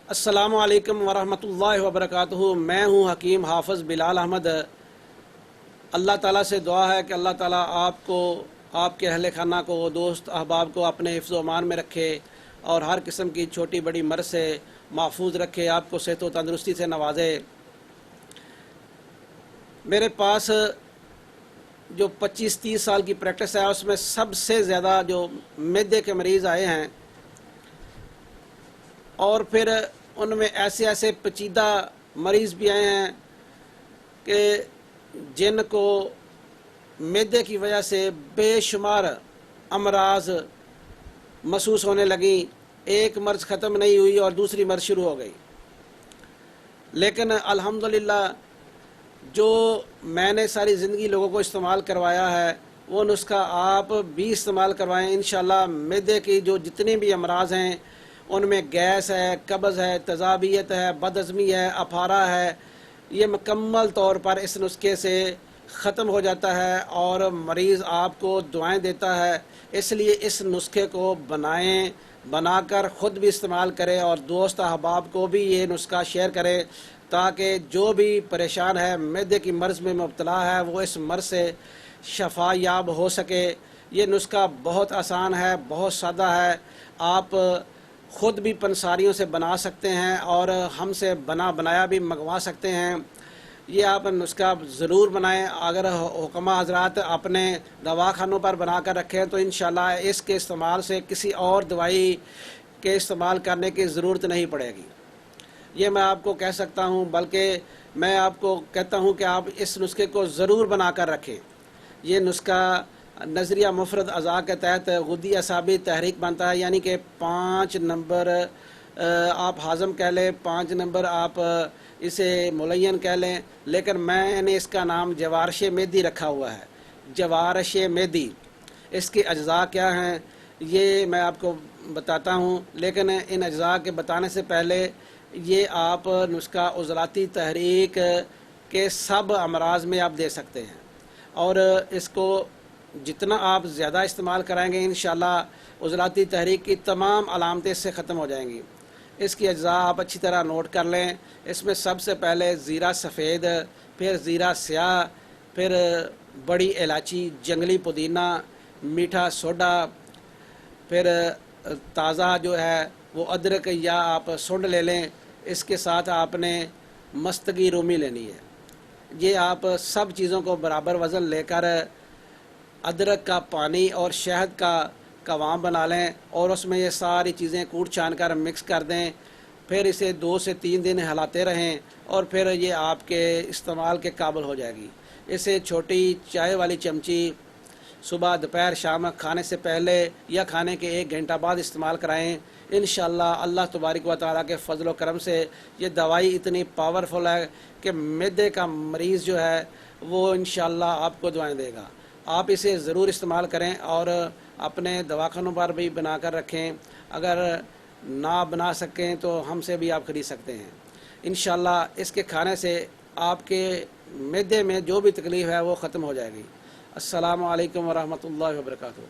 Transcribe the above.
السلام علیکم ورحمۃ اللہ وبرکاتہ۔ میں ہوں حکیم حافظ بلال احمد۔ اللہ تعالیٰ سے دعا ہے کہ اللہ تعالیٰ آپ کو، آپ کے اہل خانہ کو، دوست احباب کو اپنے حفظ و امان میں رکھے اور ہر قسم کی چھوٹی بڑی مرض سے محفوظ رکھے، آپ کو صحت و تندرستی سے نوازے۔ میرے پاس جو 25-30 سال کی پریکٹس ہے اس میں سب سے زیادہ جو معدے کے مریض آئے ہیں، اور پھر ان میں ایسے ایسے پیچیدہ مریض بھی آئے ہیں کہ جن کو معدے کی وجہ سے بے شمار امراض محسوس ہونے لگیں۔ ایک مرض ختم نہیں ہوئی اور دوسری مرض شروع ہو گئی۔ لیکن الحمدللہ جو میں نے ساری زندگی لوگوں کو استعمال کروایا ہے وہ نسخہ آپ بھی استعمال کروائیں۔ انشاءاللہ معدے کی جو جتنے بھی امراض ہیں ان میں گیس ہے، قبض ہے، تیزابیت ہے، بدہضمی ہے، افارہ ہے، یہ مکمل طور پر اس نسخے سے ختم ہو جاتا ہے اور مریض آپ کو دعائیں دیتا ہے۔ اس لیے اس نسخے کو بنائیں، بنا کر خود بھی استعمال کریں اور دوست احباب کو بھی یہ نسخہ شیئر کریں تاکہ جو بھی پریشان ہے، معدے کی مرض میں مبتلا ہے، وہ اس مرض سے شفا یاب ہو سکے۔ یہ نسخہ بہت آسان ہے، بہت سادہ ہے، آپ خود بھی پنساریوں سے بنا سکتے ہیں اور ہم سے بنایا بھی منگوا سکتے ہیں۔ یہ آپ نسخہ ضرور بنائیں۔ اگر حکمہ حضرات اپنے دواخانوں پر بنا کر رکھیں تو انشاءاللہ اس کے استعمال سے کسی اور دوائی کے استعمال کرنے کی ضرورت نہیں پڑے گی۔ یہ میں آپ کو کہہ سکتا ہوں، بلکہ میں آپ کو کہتا ہوں کہ آپ اس نسخے کو ضرور بنا کر رکھیں۔ یہ نسخہ نظریہ مفرد اعضاء کے تحت غدی اعصابی تحریک بنتا ہے، یعنی کہ 5 نمبر آپ ہاضم کہہ لیں، 5 نمبر آپ اسے ملین کہہ لیں، لیکن میں نے اس کا نام جوارش معدی رکھا ہوا ہے۔ جوارش معدی، اس کے اجزاء کیا ہیں یہ میں آپ کو بتاتا ہوں، لیکن ان اجزاء کے بتانے سے پہلے یہ آپ نسخہ عضلاتی تحریک کے سب امراض میں آپ دے سکتے ہیں، اور اس کو جتنا آپ زیادہ استعمال کرائیں گے انشاءاللہ عضلاتی تحریک کی تمام علامتیں اس سے ختم ہو جائیں گی۔ اس کی اجزاء آپ اچھی طرح نوٹ کر لیں۔ اس میں سب سے پہلے زیرہ سفید، پھر زیرہ سیاہ، پھر بڑی الائچی، جنگلی پودینہ، میٹھا سوڈا، پھر تازہ جو ہے وہ ادرک یا آپ سنڈ لے لیں۔ اس کے ساتھ آپ نے مستگی رومی لینی ہے۔ یہ آپ سب چیزوں کو برابر وزن لے کر ادرک کا پانی اور شہد کا قوام بنا لیں اور اس میں یہ ساری چیزیں کوٹ چھان کر مکس کر دیں۔ پھر اسے 2 سے 3 دن ہلاتے رہیں اور پھر یہ آپ کے استعمال کے قابل ہو جائے گی۔ اسے چھوٹی چائے والی چمچی صبح، دوپہر، شام کھانے سے پہلے یا کھانے کے 1 گھنٹہ بعد استعمال کرائیں۔ انشاءاللہ اللہ تبارک و تعالیٰ کے فضل و کرم سے یہ دوائی اتنی پاورفل ہے کہ معدے کا مریض جو ہے وہ انشاءاللہ آپ کو دعائیں دے گا۔ آپ اسے ضرور استعمال کریں اور اپنے دواخانوں پر بھی بنا کر رکھیں۔ اگر نہ بنا سکیں تو ہم سے بھی آپ خرید سکتے ہیں۔ انشاءاللہ اس کے کھانے سے آپ کے معدے میں جو بھی تکلیف ہے وہ ختم ہو جائے گی۔ السلام علیکم ورحمۃ اللہ وبرکاتہ۔